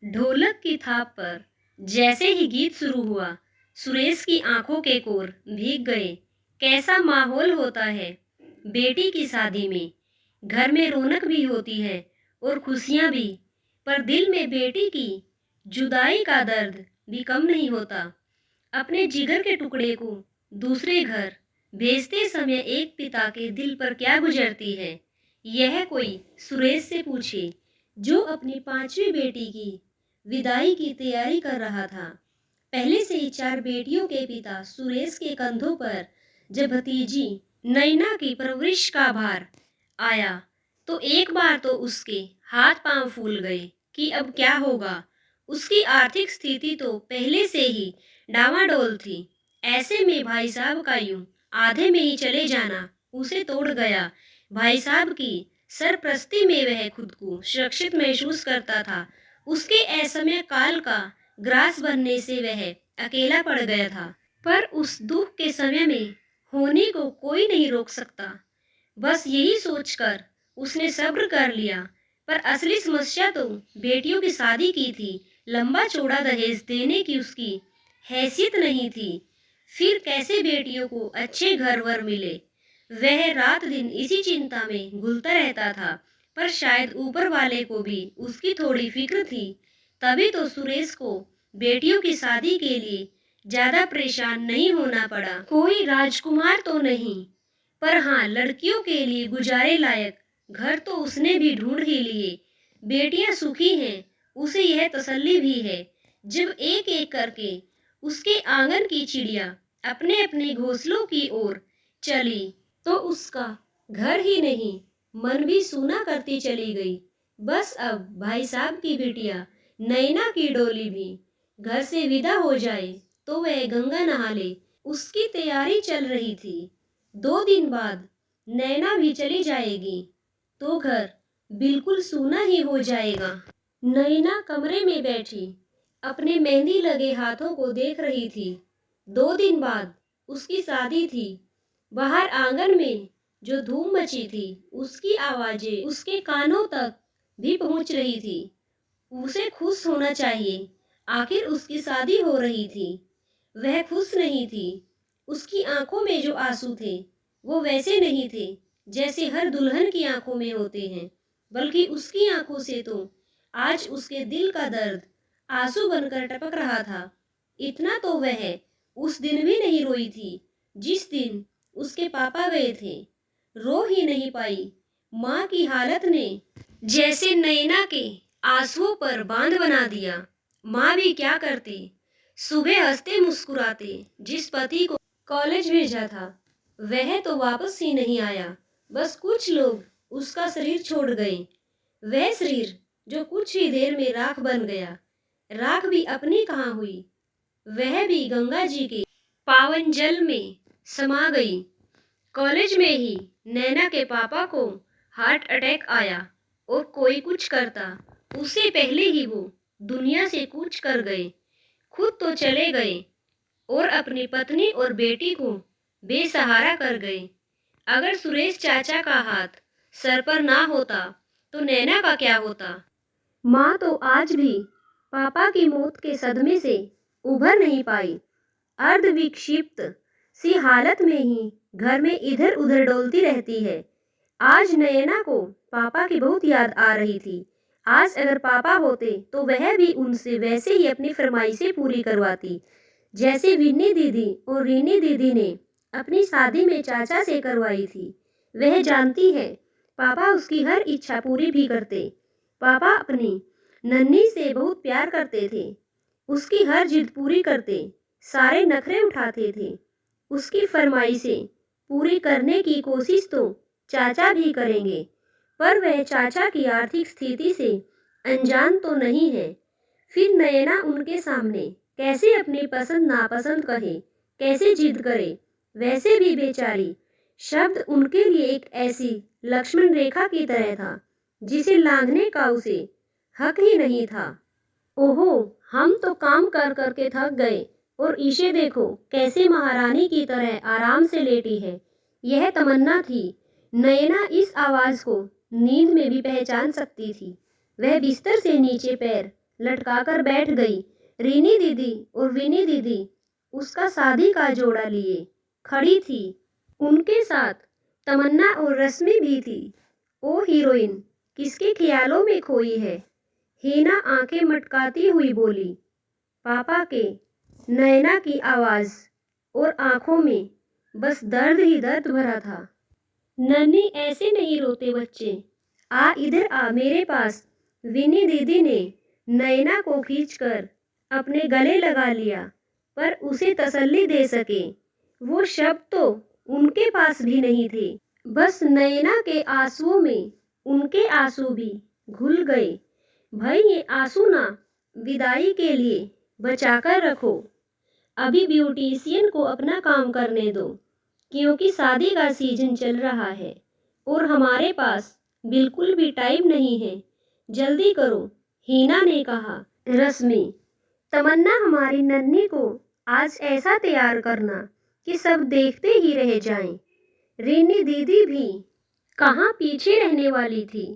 ढोलक की थाप पर जैसे ही गीत शुरू हुआ, सुरेश की आंखों के कोर भीग गए। कैसा माहौल होता है बेटी की शादी में। घर में रौनक भी होती है और खुशियां भी, पर दिल में बेटी की जुदाई का दर्द भी कम नहीं होता। अपने जिगर के टुकड़े को दूसरे घर भेजते समय एक पिता के दिल पर क्या गुजरती है, यह कोई सुरेश से पूछे, जो अपनी पांचवी बेटी की विदाई की तैयारी कर रहा था। पहले से ही 4 बेटियों के पिता सुरेश के कंधों पर जब भतीजी नैना की परवरिश का भार आया, तो एक बार तो उसके हाथ पांव फूल गए कि अब क्या होगा। उसकी आर्थिक स्थिति तो पहले से ही डामाडोल थी। ऐसे में भाई साहब का यूं आधे में ही चले जाना उसे तोड़ गया। भाई साहब की सरप्रस्ती में वह खुद को सुरक्षित महसूस करता था। उसके असमय काल का ग्रास बनने से वह अकेला पड़ गया था। पर उस दुख के समय में होने को कोई नहीं रोक सकता। बस यही सोचकर उसने सब्र कर लिया। पर असली समस्या तो बेटियों की शादी की थी। लंबा चौड़ा दहेज देने की उसकी हैसियत नहीं थी। फिर कैसे बेटियों को अच्छे घर वर मिले। वह रात दिन इसी चिंता में घुलता रहता था। पर शायद ऊपर वाले को भी उसकी थोड़ी फिक्र थी। तभी तो सुरेश को बेटियों की शादी के लिए ज्यादा परेशान नहीं होना पड़ा। कोई राजकुमार तो नहीं, पर हाँ, लड़कियों के लिए गुजारे लायक घर तो उसने भी ढूंढ ही लिए। बेटियां सुखी हैं, उसे यह तसल्ली भी है। जब एक एक करके उसके आंगन की चिड़िया अपने अपने घोंसलों की ओर चली, तो उसका घर ही नहीं, मन भी सूना करती चली गई। बस अब भाई साहब की बिटिया नैना की डोली भी घर से विदा हो जाए तो वह गंगा नहा ले, उसकी तैयारी चल रही थी। 2 दिन बाद नैना भी चली जाएगी तो घर बिल्कुल सूना ही हो जाएगा। नैना कमरे में बैठी अपने मेहंदी लगे हाथों को देख रही थी। 2 दिन बाद उसकी शादी थी। बाहर आंगन में जो धूम मची थी, उसकी आवाजें उसके कानों तक भी पहुंच रही थी। उसे खुश होना चाहिए, आखिर उसकी शादी हो रही थी। वह खुश नहीं थी। उसकी आंखों में जो आंसू थे वो वैसे नहीं थे जैसे हर दुल्हन की आंखों में होते हैं, बल्कि उसकी आंखों से तो आज उसके दिल का दर्द आंसू बनकर टपक रहा था। इतना तो वह उस दिन भी नहीं रोई थी जिस दिन उसके पापा गए थे। रो ही नहीं पाई। माँ की हालत ने जैसे नैना के आंसुओं पर बांध बना दिया। माँ भी क्या करती। सुबह हंसते मुस्कुराते जिस पति को कॉलेज भेजा था, वह तो वापस ही नहीं आया। बस कुछ लोग उसका शरीर छोड़ गए। वह शरीर जो कुछ ही देर में राख बन गया। राख भी अपनी कहाँ हुई, वह भी गंगा जी के पावन जल में समा गई। कॉलेज में ही नैना के पापा को हार्ट अटैक आया और कोई कुछ करता उससे पहले ही वो दुनिया से कूच कर गए। खुद तो चले गए और अपनी पत्नी और बेटी को बेसहारा कर गए। अगर सुरेश चाचा का हाथ सर पर ना होता तो नैना का क्या होता। माँ तो आज भी पापा की मौत के सदमे से उभर नहीं पाई। अर्धविक्षिप्त सी हालत में ही घर में इधर उधर डोलती रहती है। आज नैना को पापा की बहुत याद आ रही थी। आज अगर पापा होते तो वह भी उनसे वैसे ही अपनी फरमाइशें पूरी करवाती, जैसे विन्नी दीदी और रीनी दीदी ने अपनी शादी में चाचा से करवाई थी। वह जानती है पापा उसकी हर इच्छा पूरी भी करते। पापा अपनी नन्ही से बहुत प्यार करते थे। उसकी हर जिद पूरी करते, सारे नखरे उठाते थे। उसकी फरमाइशें पूरी करने की कोशिश तो चाचा भी करेंगे, पर वह चाचा की आर्थिक स्थिति से अनजान तो नहीं है। फिर नैना उनके सामने कैसे अपनी पसंद नापसंद कहे, कैसे जिद करे। वैसे भी बेचारी शब्द उनके लिए एक ऐसी लक्ष्मण रेखा की तरह था जिसे लांघने का उसे हक ही नहीं था। ओहो, हम तो काम कर करके थक गए और इसे देखो कैसे महारानी की तरह आराम से लेटी है। यह तमन्ना थी। नैना इस आवाज को नींद में भी पहचान सकती थी। वह बिस्तर से नीचे पैर लटकाकर बैठ गई। रीनी दीदी और विनी दीदी उसका शादी का जोड़ा लिए खड़ी थी। उनके साथ तमन्ना और रश्मि भी थी। ओ हीरोइन किसके ख्यालों में खोई है? हीना आंखें मटकाती हुई बोली। पापा के। नैना की आवाज़ और आंखों में बस दर्द ही दर्द भरा था। नन्ही ऐसे नहीं रोते बच्चे, आ इधर आ मेरे पास। विनी दीदी ने नैना को खींचकर अपने गले लगा लिया, पर उसे तसल्ली दे सके वो शब्द तो उनके पास भी नहीं थे। बस नैना के आंसुओं में उनके आंसू भी घुल गए। भाई ये आंसू ना विदाई के लिए बचाकर रखो। अभी ब्यूटिशियन को अपना काम करने दो, क्योंकि शादी का सीजन चल रहा है और हमारे पास बिल्कुल भी टाइम नहीं है। जल्दी करो, हीना ने कहा। रश्मि, तमन्ना हमारी नन्ही को आज ऐसा तैयार करना कि सब देखते ही रह जाएं। रीनी दीदी भी कहाँ पीछे रहने वाली थी।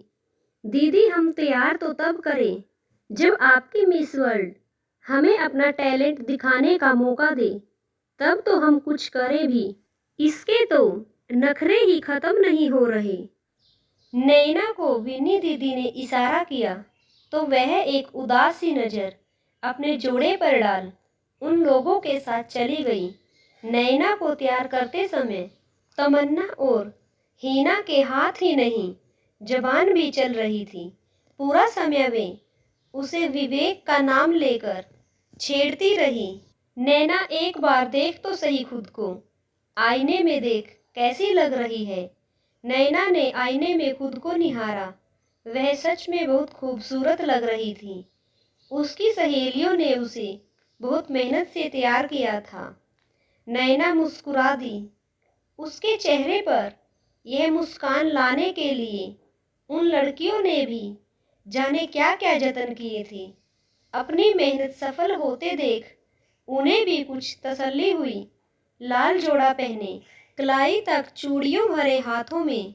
दीदी हम तैयार तो तब करें जब आपकी मिस वर्ल्ड हमें अपना टैलेंट दिखाने का मौका दे, तब तो हम कुछ करें भी। इसके तो नखरे ही खत्म नहीं हो रहे। नैना को विनी दीदी ने इशारा किया तो वह एक उदास सी नज़र अपने जोड़े पर डाल उन लोगों के साथ चली गई। नैना को तैयार करते समय तमन्ना और हीना के हाथ ही नहीं जबान भी चल रही थी। पूरा समय वे उसे विवेक का नाम लेकर छेड़ती रही। नैना एक बार देख तो सही खुद को, आईने में देख कैसी लग रही है। नैना ने आईने में खुद को निहारा। वह सच में बहुत खूबसूरत लग रही थी। उसकी सहेलियों ने उसे बहुत मेहनत से तैयार किया था। नैना मुस्कुरा दी। उसके चेहरे पर यह मुस्कान लाने के लिए उन लड़कियों ने भी जाने क्या क्या जतन किए थे। अपनी मेहनत सफल होते देख उन्हें भी कुछ तसल्ली हुई। लाल जोड़ा पहने, कलाई तक चूड़ियों भरे हाथों में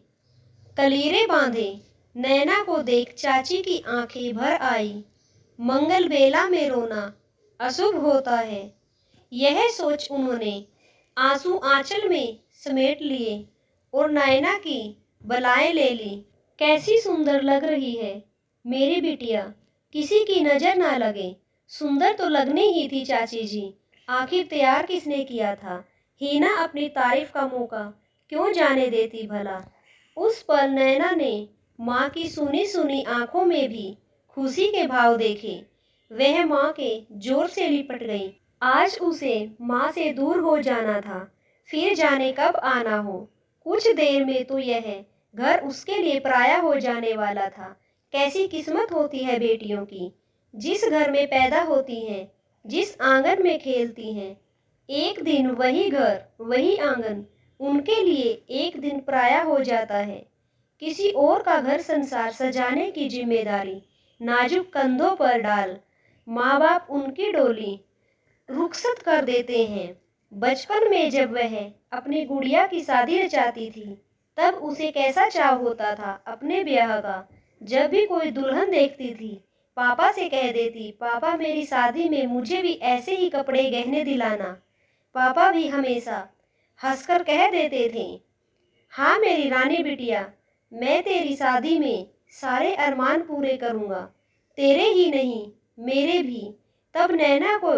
कलीरे बांधे नैना को देख चाची की आंखें भर आई। मंगल बेला में रोना अशुभ होता है, यह सोच उन्होंने आंसू आंचल में समेट लिए और नैना की बलाएं ले ली। कैसी सुंदर लग रही है मेरी बिटिया, किसी की नजर ना लगे। सुंदर तो लगनी ही थी चाची जी, आखिर तैयार किसने किया था? हीना अपनी तारीफ का मौका क्यों जाने देती भला। उस पल नैना ने माँ की सुनी सुनी आंखों में भी खुशी के भाव देखे। वह माँ के जोर से लिपट गई। आज उसे माँ से दूर हो जाना था, फिर जाने कब आना हो। कुछ देर में तो यह घर उसके लिए पराया हो जाने वाला था। कैसी किस्मत होती है बेटियों की, जिस घर में पैदा होती हैं, जिस आंगन में खेलती हैं। एक दिन वही घर वही आंगन उनके लिए एक दिन पराया हो जाता है। किसी और का घर संसार सजाने की जिम्मेदारी नाजुक कंधों पर डाल माँ बाप उनकी डोली रुखसत कर देते हैं। बचपन में जब वह अपनी गुड़िया की शादी रचाती थी, तब उसे कैसा चाव होता था अपने ब्याह का। जब भी कोई दुल्हन देखती थी, पापा से कह देती, पापा मेरी शादी में मुझे भी ऐसे ही कपड़े गहने दिलाना। पापा भी हमेशा हंसकर कह देते थे, हाँ मेरी रानी बिटिया, मैं तेरी शादी में सारे अरमान पूरे करूँगा, तेरे ही नहीं मेरे भी। तब नैना को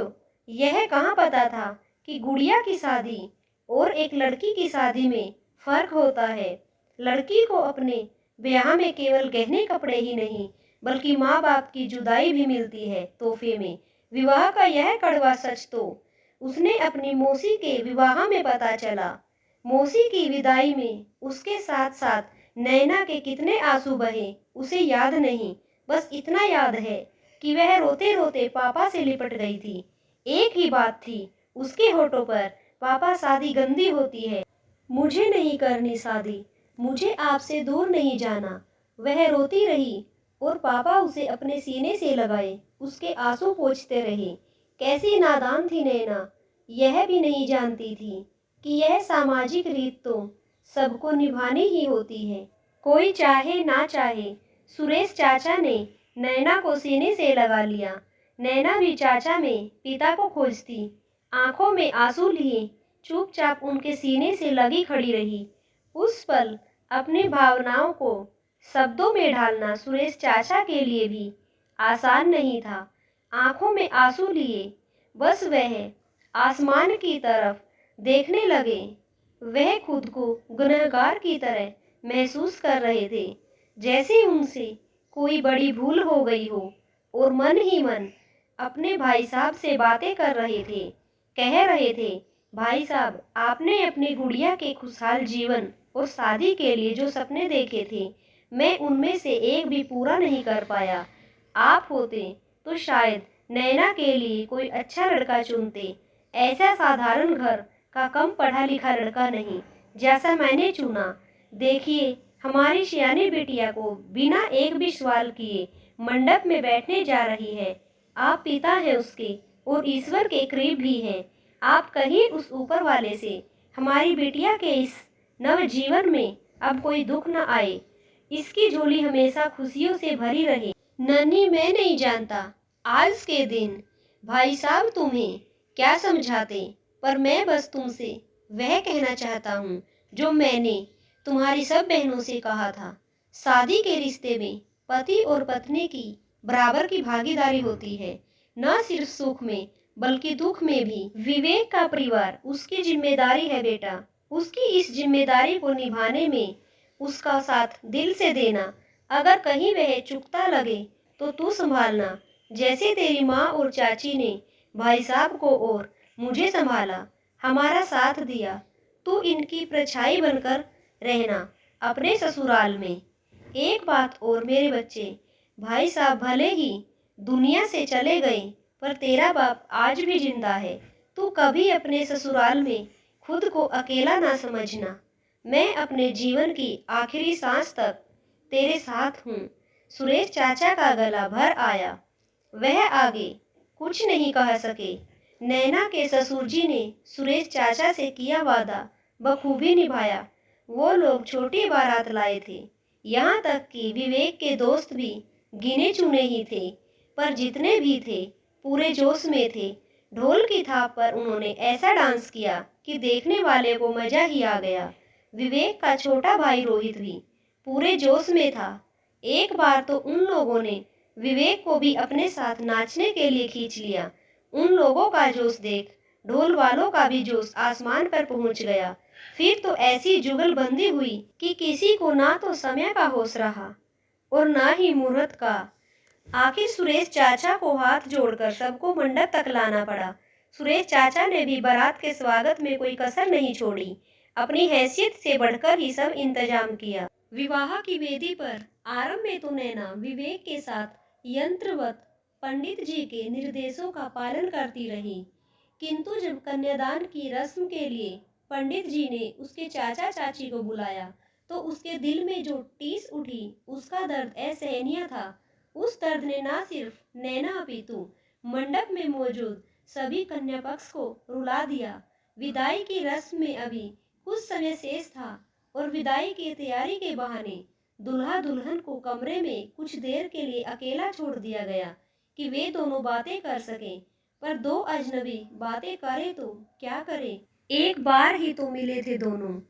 यह कहाँ पता था कि गुड़िया की शादी और एक लड़की की शादी में फर्क होता है। लड़की को अपने ब्याह में केवल गहने कपड़े ही नहीं, बल्कि माँ बाप की जुदाई भी मिलती है तोहफे में। विवाह का यह कड़वा सच तो उसने अपनी मौसी के विवाह में पता चला। मौसी की विदाई में उसके साथ साथ नैना के कितने आंसू बहे उसे याद नहीं। बस इतना याद है कि वह रोते रोते पापा से लिपट गई थी। एक ही बात थी उसके होठों पर, पापा शादी गंदी होती है, मुझे नहीं करनी शादी, मुझे आपसे दूर नहीं जाना। वह रोती रही और पापा उसे अपने सीने से लगाए उसके आंसू पोंछते रहे। कैसी नादान थी नैना, यह भी नहीं जानती थी कि यह सामाजिक रीत तो सबको निभानी ही होती है, कोई चाहे ना चाहे। सुरेश चाचा ने नैना को सीने से लगा लिया। नैना भी चाचा में पिता को खोजती, आंखों में आंसू लिए चुपचाप उनके सीने से लगी खड़ी रही। उस पल अपनी भावनाओं को शब्दों में ढालना सुरेश चाचा के लिए भी आसान नहीं था। आंखों में आंसू लिए बस वह आसमान की तरफ देखने लगे। वह खुद को गुनहगार की तरह महसूस कर रहे थे, जैसे उनसे कोई बड़ी भूल हो गई हो, और मन ही मन अपने भाई साहब से बातें कर रहे थे। कह रहे थे, भाई साहब, आपने अपनी गुड़िया के खुशहाल जीवन और शादी के लिए जो सपने देखे थे, मैं उनमें से एक भी पूरा नहीं कर पाया। आप होते तो शायद नैना के लिए कोई अच्छा लड़का चुनते, ऐसा साधारण घर का कम पढ़ा लिखा लड़का नहीं जैसा मैंने चुना। देखिए, हमारी सियानी बिटिया को बिना एक भी सवाल किए मंडप में बैठने जा रही है। आप पिता हैं उसके और ईश्वर के करीब भी हैं। आप कहीं उस ऊपर वाले से हमारी बिटिया के इस नव जीवन में अब कोई दुख न आए, इसकी झोली हमेशा खुशियों से भरी रहे। नन्ही, मैं नहीं जानता आज के दिन भाई साहब तुम्हें क्या समझाते, पर मैं बस तुमसे वह कहना चाहता हूँ जो मैंने तुम्हारी सब बहनों से कहा था। शादी के रिश्ते में पति और पत्नी की बराबर की भागीदारी होती है, न सिर्फ सुख में बल्कि दुख में भी। विवेक का परिवार उसकी जिम्मेदारी है बेटा। उसकी इस जिम्मेदारी को निभाने में उसका साथ दिल से देना। अगर कहीं वह चूकता लगे तो तू संभालना, जैसे तेरी माँ और चाची ने भाई साहब को और मुझे संभाला, हमारा साथ दिया। तू इनकी परछाई बनकर रहना अपने ससुराल में। एक बात और मेरे बच्चे, भाई साहब भले ही दुनिया से चले गए, पर तेरा बाप आज भी जिंदा है। तू कभी अपने ससुराल में खुद को अकेला ना समझना। मैं अपने जीवन की आखिरी सांस तक तेरे साथ हूँ। सुरेश चाचा का गला भर आया। वह आगे कुछ नहीं कह सके। नैना के ससुर जी ने सुरेश चाचा से किया वादा बखूबी निभाया। वो लोग छोटी बारात लाए थे, यहाँ तक कि विवेक के दोस्त भी गिने चुने ही थे, पर जितने भी थे पूरे जोश में थे। ढोल की थाप पर उन्होंने ऐसा डांस किया कि देखने वाले को मजा ही आ गया। विवेक का छोटा भाई रोहित भी पूरे जोश में था। एक बार तो उन लोगों ने विवेक को भी अपने साथ नाचने के लिए खींच लिया। उन लोगों का जोश देख ढोल वालों का भी जोश आसमान पर पहुंच गया। फिर तो ऐसी जुगलबंदी हुई कि किसी को ना तो समय का होश रहा और ना ही मुहूर्त का। आखिर सुरेश चाचा को हाथ जोड़कर सबको मंडप तक लाना पड़ा। सुरेश चाचा ने भी बारात के स्वागत में कोई कसर नहीं छोड़ी। अपनी हैसियत से बढ़कर ही सब इंतजाम किया। विवाह की वेदी पर आरंभ में तो नैना विवेक के साथ यंत्रवत पंडित जी के निर्देशों का पालन करती रही, किंतु जब कन्यादान की रस्म के लिए पंडित जी ने उसके चाचा चाची को बुलाया, तो उसके दिल में जो टीस उठी, उसका दर्द असहनीय था। उस दर्द ने न सिर्फ नैना अपितु मंडप में मौजूद सभी कन्या पक्ष को रुला दिया। विदाई की रस्म में अभी कुछ समय शेष था और विदाई की तैयारी के बहाने दुल्हा दुल्हन को कमरे में कुछ देर के लिए अकेला छोड़ दिया गया कि वे दोनों बातें कर सकें। पर दो अजनबी बातें करे तो क्या करे। एक बार ही तो मिले थे दोनों,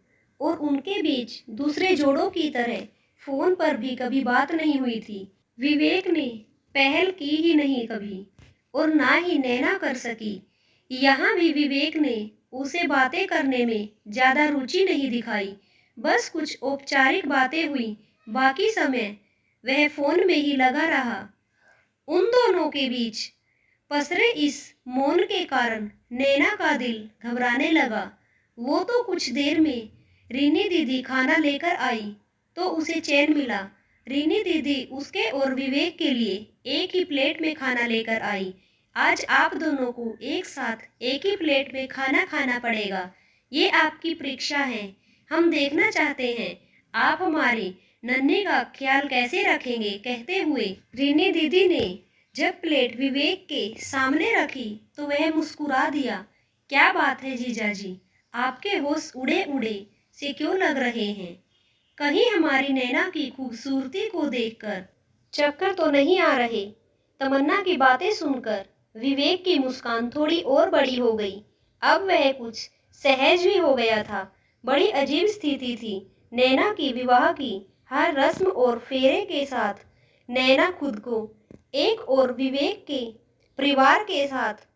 और उनके बीच दूसरे जोड़ों की तरह फोन पर भी कभी बात नहीं हुई थी। विवेक ने पहल की ही नहीं कभी, और ना ही नैना कर सकी। यहाँ भी विवेक ने उसे बातें करने में ज्यादा रुचि नहीं दिखाई। बस कुछ औपचारिक बातें हुई, बाकी समय वह फोन में ही लगा रहा। उन दोनों के बीच पसरे इस मौन के कारण नैना का दिल घबराने लगा। वो तो कुछ देर में रीनी दीदी खाना लेकर आई तो उसे चैन मिला। रीनी दीदी उसके और विवेक के लिए एक ही प्लेट में खाना लेकर आई। आज आप दोनों को एक साथ एक ही प्लेट में खाना खाना पड़ेगा। ये आपकी परीक्षा है। हम देखना चाहते हैं आप हमारे नन्हे का ख्याल कैसे रखेंगे। कहते हुए रीनी दीदी ने जब प्लेट विवेक के सामने रखी तो वह मुस्कुरा दिया। क्या बात है जीजाजी, आपके होश उड़े उड़े से क्यों लग रहे हैं? कहीं हमारी नैना की खूबसूरती को देखकर चक्कर तो नहीं आ रहे। तमन्ना की बातें सुनकर विवेक की मुस्कान थोड़ी और बड़ी हो गई। अब वह कुछ सहज भी हो गया था। बड़ी अजीब स्थिति थी नैना की विवाह की। हर रस्म और फेरे के साथ नैना खुद को एक और विवेक के परिवार के साथ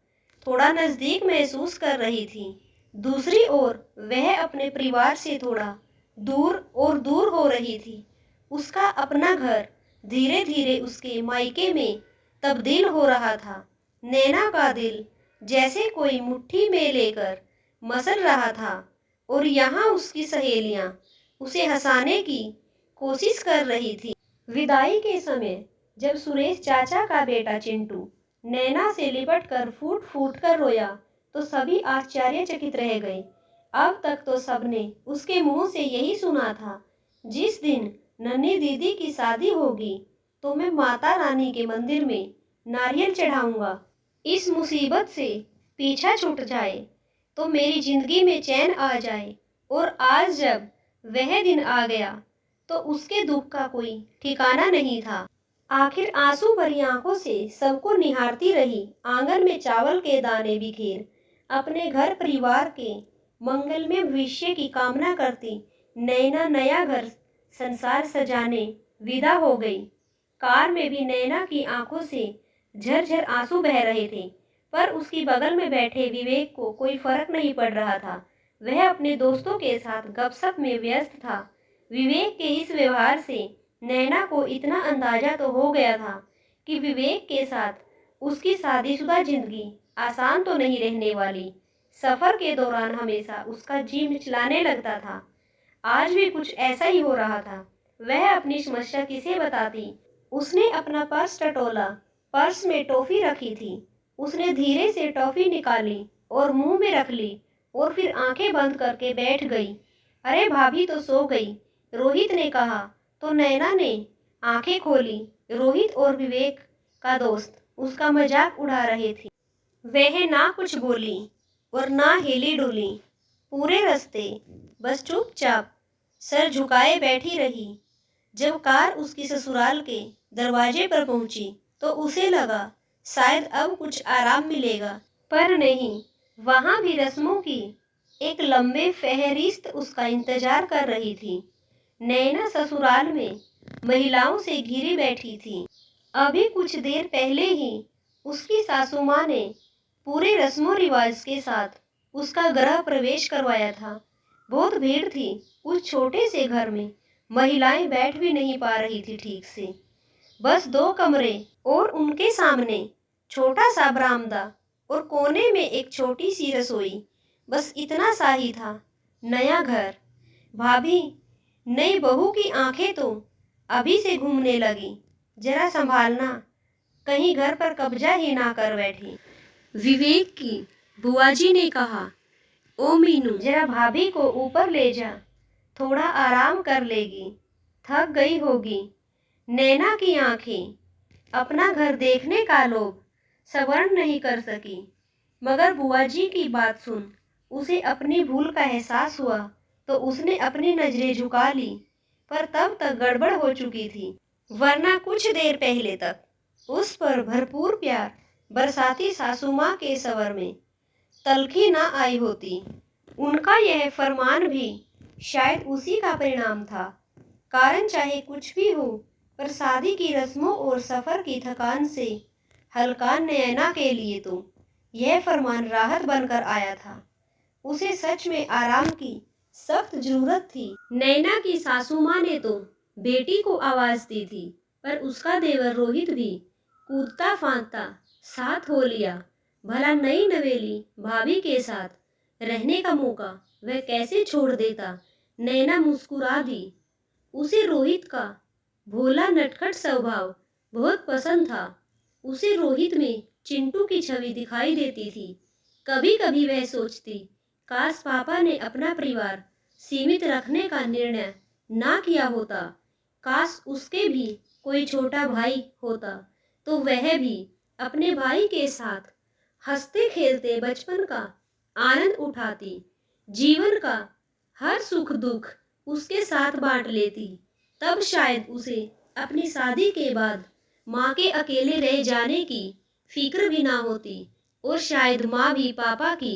थोड़ा नज़दीक महसूस कर रही थी। दूसरी ओर वह अपने परिवार से थोड़ा दूर और दूर हो रही थी। उसका अपना घर धीरे धीरे उसके मायके में तब्दील हो रहा था। नैना का दिल जैसे कोई मुट्ठी में लेकर मसल रहा था और यहाँ उसकी सहेलियाँ उसे हंसाने की कोशिश कर रही थी। विदाई के समय जब सुरेश चाचा का बेटा चिंटू नैना से लिपट कर फूट फूट कर रोया तो सभी आश्चर्यचकित रह गए। अब तक तो सबने उसके मुंह से यही सुना था, जिस दिन नन्ही दीदी की शादी होगी तो मैं माता रानी के मंदिर में नारियल चढ़ाऊंगा। इस मुसीबत से पीछा छूट जाए तो मेरी जिंदगी में चैन आ जाए। और आज जब वह दिन आ गया तो उसके दुख का कोई ठिकाना नहीं था। आखिर आंसू भरी आंखों से सबको निहारती रही। आंगन में चावल के दाने बिखेर अपने घर परिवार के मंगलमय भविष्य की कामना करती नैना नया घर संसार सजाने विदा हो गई। कार में भी नैना की आंखों से झरझर आंसू बह रहे थे, पर उसकी बगल में बैठे विवेक को कोई फर्क नहीं पड़ रहा था। वह अपने दोस्तों के साथ गपशप में व्यस्त था। विवेक के इस व्यवहार से नैना को इतना अंदाजा तो हो गया था कि विवेक के साथ उसकी शादीशुदा जिंदगी आसान तो नहीं रहने वाली। सफर के दौरान हमेशा उसका जी मिचलाने लगता था। आज भी कुछ ऐसा ही हो रहा था। वह अपनी समस्या किसे बताती। उसने अपना पर्स टटोला। पर्स में टॉफी रखी थी। उसने धीरे से टॉफी निकाली और मुंह में रख ली और फिर आंखें बंद करके बैठ गई। अरे भाभी तो सो गई, रोहित ने कहा तो नैना ने आंखें खोली। रोहित और विवेक का दोस्त उसका मजाक उड़ा रहे थे। वह ना कुछ बोली और ना हिली डुली। पूरे रास्ते बस चुपचाप सर झुकाए बैठी रही। जब कार उसकी ससुराल के दरवाजे पर पहुंची तो उसे लगा शायद अब कुछ आराम मिलेगा, पर नहीं। वहां भी रस्मों की एक लंबे फहरिस्त उसका इंतजार कर रही थी। नैना ससुराल में महिलाओं से घिरी बैठी थी। अभी कुछ देर पहले ही उसकी सासू माँ ने पूरे रस्मों रिवाज के साथ उसका गृह प्रवेश करवाया था। बहुत भीड़ थी। उस छोटे से घर में महिलाएं बैठ भी नहीं पा रही थी ठीक से। बस 2 कमरे और उनके सामने छोटा सा बरामदा और कोने में एक छोटी सी रसोई, बस इतना सा ही था। नया घर। भाभी, नई बहू की आंखें तो अभी से घूमने लगी। जरा संभालना, कहीं घर पर कब्जा ही ना कर बैठी। विवेक की बुआजी ने कहा, ओ मीनू, जरा भाभी को ऊपर ले जा, थोड़ा आराम कर लेगी, थक गई होगी। नैना की आंखें अपना घर देखने का लोभ सवर्ण नहीं कर सकी, मगर बुआजी की बात सुन उसे अपनी भूल का एहसास हुआ तो उसने अपनी नजरें झुका ली, पर तब तक गड़बड़ हो चुकी थी। वरना कुछ देर पहले तक उस पर भरपूर प्यार बरसाती सासू माँ के सवर में तलखी ना आई होती। उनका यह फरमान भी शायद उसी का परिणाम था। कारण चाहे कुछ भी हो, पर शादी की रस्मों और सफर की थकान से हल्का नैना के लिए तो यह फरमान राहत बनकर आया था। उसे सच में आराम की सख्त जरूरत थी। नैना की सासू माँ ने तो बेटी को आवाज दी थी, पर उसका देवर रोहित भी कूदता फांदता साथ हो लिया। भला नई नवेली भाभी के साथ रहने का मौका वह कैसे छोड़ देता। नैना मुस्कुरा दी। उसे रोहित का भोला नटखट स्वभाव बहुत पसंद था। उसे रोहित में चिंटू की छवि दिखाई देती थी। कभी कभी वह सोचती, काश पापा ने अपना परिवार सीमित रखने का निर्णय ना किया होता। काश उसके भी कोई छोटा भाई होता तो वह भी अपने भाई के साथ हंसते खेलते बचपन का आनंद उठाती। जीवन का हर सुख दुख उसके साथ बांट लेती। तब शायद उसे अपनी शादी के बाद माँ के अकेले रह जाने की फिक्र भी ना होती और शायद माँ भी पापा की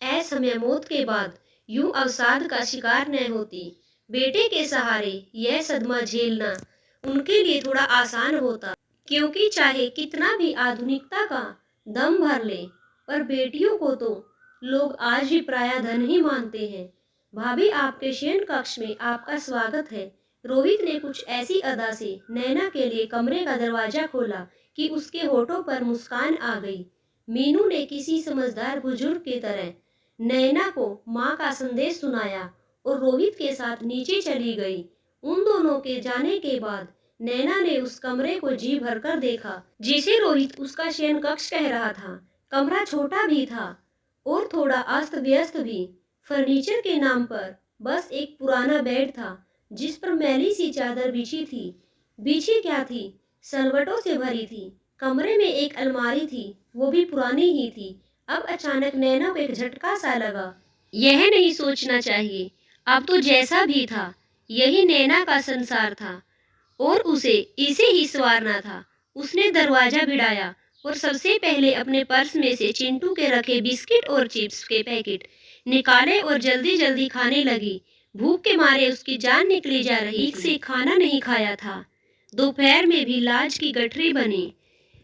असमय मौत के बाद यूं अवसाद का शिकार न होती। बेटे के सहारे यह सदमा झेलना उनके लिए थोड़ा आसान होता, क्योंकि चाहे कितना भी आधुनिकता का दम भर ले, पर बेटियों को तो लोग आज भी प्रायः धन ही मानते हैं। भाभी, आपके शयन कक्ष में आपका स्वागत है। रोहित ने कुछ ऐसी अदा से नैना के लिए कमरे का दरवाजा खोला कि उसके होठों पर मुस्कान आ गई। मीनू ने किसी समझदार बुजुर्ग की तरह नैना को माँ का संदेश सुनाया और रोहित के साथ नीचे चली गई। उन दोनों के जाने के बाद नैना ने उस कमरे को जी भरकर देखा जिसे रोहित उसका शयन कक्ष कह रहा था। कमरा छोटा भी था और थोड़ा अस्त व्यस्त भी। फर्नीचर के नाम पर बस एक पुराना बेड था जिस पर मैली सी चादर बिछी थी। बिछी क्या थी, सलवटों से भरी थी। कमरे में एक अलमारी थी, वो भी पुरानी ही थी। अब अचानक नैना को एक झटका सा लगा। यह नहीं सोचना चाहिए, अब तो जैसा भी था यही नैना का संसार था और उसे इसे ही संवारना था। उसने दरवाजा भिड़ाया और सबसे पहले अपने पर्स में से चिंटू के रखे बिस्किट और चिप्स के पैकेट निकाले और जल्दी जल्दी खाने लगी। भूख के मारे उसकी जान निकली जा रही। ठीक से खाना नहीं खाया था। दोपहर में भी लाज की गठरी बनी।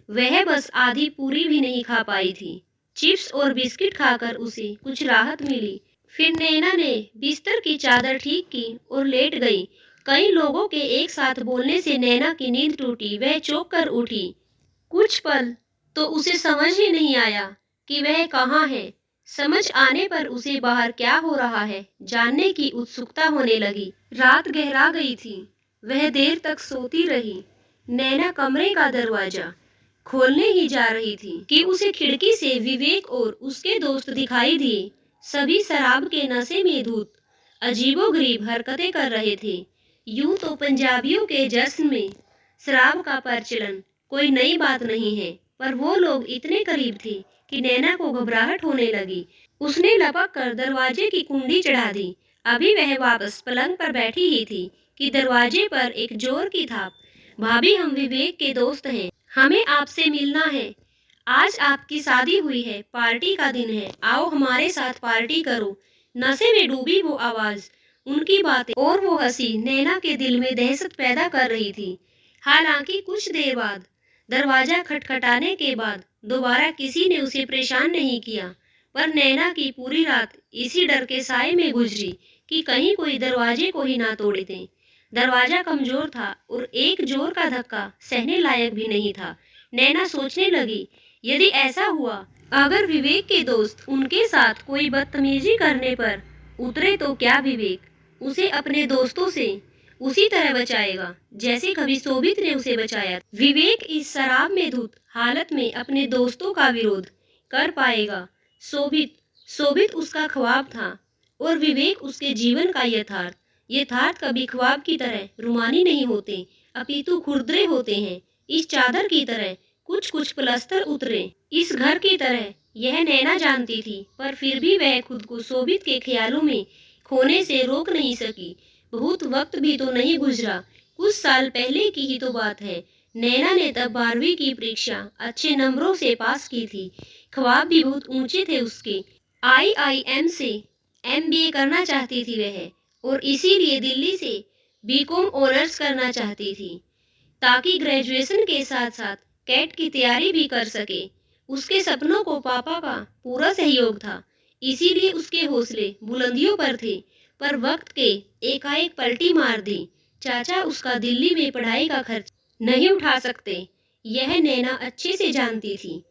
वह बस आधी पूरी भी नहीं खा पाई थी। चिप्स और बिस्किट खाकर उसे कुछ राहत मिली। फिर नैना ने बिस्तर की चादर ठीक की और लेट गई। कई लोगों के एक साथ बोलने से नैना की नींद टूटी। वह चौंक कर उठी। कुछ पल तो उसे समझ ही नहीं आया कि वह कहाँ है। समझ आने पर उसे बाहर क्या हो रहा है जानने की उत्सुकता होने लगी। रात गहरा गई थी। वह देर तक सोती रही। नैना कमरे का दरवाजा खोलने ही जा रही थी कि उसे खिड़की से विवेक और उसके दोस्त दिखाई दिए। सभी शराब के नशे में धुत अजीबोगरीब हरकतें कर रहे थे। यूं तो पंजाबियों के जश्न में शराब का प्रचलन कोई नई बात नहीं है, पर वो लोग इतने करीब थे कि नैना को घबराहट होने लगी। उसने लपक कर दरवाजे की कुंडी चढ़ा दी। अभी वह वापस पलंग पर बैठी ही थी कि दरवाजे पर एक जोर की थाप। भाभी, हम विवेक के दोस्त हैं, हमें आपसे मिलना है। आज आपकी शादी हुई है, पार्टी का दिन है, आओ हमारे साथ पार्टी करो। नशे में डूबी वो आवाज, उनकी बातें और वो हंसी नैना के दिल में दहशत पैदा कर रही थी। हालांकि कुछ देर बाद दरवाजा खटखटाने के बाद दोबारा किसी ने उसे परेशान नहीं किया, पर नैना की पूरी रात इसी डर के साए में गुजरी कि कहीं कोई दरवाजे को ही ना तोड़ दे। दरवाजा कमजोर था और एक जोर का धक्का सहने लायक भी नहीं था। नैना सोचने लगी, यदि ऐसा हुआ, अगर विवेक के दोस्त उनके साथ कोई बदतमीजी करने पर उतरे तो क्या विवेक उसे अपने दोस्तों से उसी तरह बचाएगा जैसे कभी शोभित ने उसे बचाया? विवेक इस शराब में धुत हालत में अपने दोस्तों का विरोध कर पाएगा? शोभित शोभित उसका ख्वाब था और विवेक उसके जीवन का यथार्थ। यथार्थ कभी ख्वाब की तरह रुमानी नहीं होते, अपितु खुरदरे होते हैं। इस चादर की तरह कुछ कुछ प्लस्तर उतरे, इस घर की तरह यह नैना जानती थी, पर फिर भी वह खुद को शोभित के ख्यालों में खोने से रोक नहीं सकी। बहुत वक्त भी तो नहीं गुजरा, कुछ साल पहले की ही तो बात है। नैना ने तब 12वीं की परीक्षा अच्छे नंबरों से पास की थी। ख्वाब भी बहुत ऊंचे थे उसके। IIM से MBA करना चाहती थी वह, और इसीलिए दिल्ली से बीकॉम ऑनर्स करना चाहती थी ताकि ग्रेजुएशन के साथ साथ कैट की तैयारी भी कर सके। उसके सपनों को पापा का पूरा सहयोग था, इसीलिए उसके हौसले बुलंदियों पर थे। पर वक्त के एकाएक पलटी मार दी। चाचा उसका दिल्ली में पढ़ाई का खर्च नहीं उठा सकते, यह नैना अच्छे से जानती थी।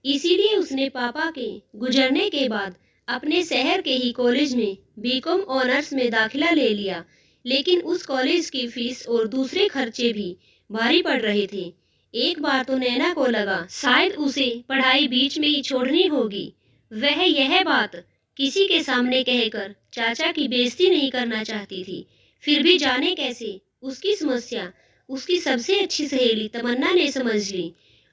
इसीलिए उसने पापा के गुजरने के बाद अपने शहर के ही कॉलेज में बीकॉम ऑनर्स में दाखिला ले लिया। लेकिन उस कॉलेज की फीस और दूसरे खर्चे भी भारी पड़ रहे थे। एक बार तो नैना को लगा शायद उसे पढ़ाई बीच में ही छोड़नी होगी। वह यह बात किसी के सामने कहकर चाचा की बेइज्जती नहीं करना चाहती थी। फिर भी जाने कैसे उसकी समस्या उसकी सबसे अच्छी सहेली तमन्ना ने समझ ली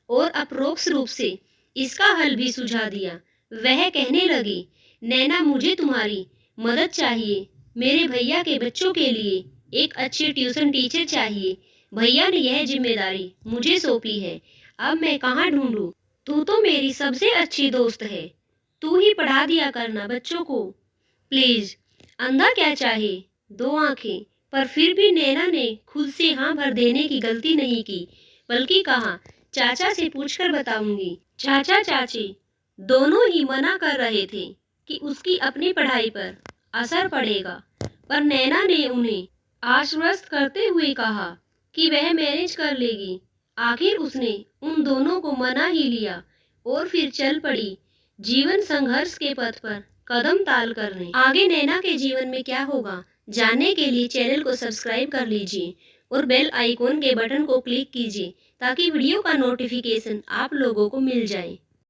और अपरोक्ष रूप से इसका हल भी सुझा दिया। वह कहने लगी, नैना, मुझे तुम्हारी मदद चाहिए। मेरे भैया के बच्चों के लिए एक अच्छी ट्यूशन टीचर चाहिए। भैया ने यह जिम्मेदारी मुझे सौंपी है, अब मैं कहाँ ढूंढूं? तू तो मेरी सबसे अच्छी दोस्त है, तू ही पढ़ा दिया करना बच्चों को प्लीज। अंधा क्या चाहे, दो आंखें। पर फिर भी नैना ने खुद से हाँ भर देने की गलती नहीं की, बल्कि कहा चाचा से पूछकर बताऊंगी। चाचा चाची दोनों ही मना कर रहे थे कि उसकी अपनी पढ़ाई पर असर पड़ेगा, पर नैना ने उन्हें आश्वस्त करते हुए कहा कि वह मैनेज कर लेगी। आखिर उसने उन दोनों को मना ही लिया और फिर चल पड़ी जीवन संघर्ष के पथ पर कदम ताल करने। आगे नैना के जीवन में क्या होगा जानने के लिए चैनल को सब्सक्राइब कर लीजिए और बेल आइकॉन के बटन को क्लिक कीजिए ताकि वीडियो का नोटिफिकेशन आप लोगों को मिल जाए।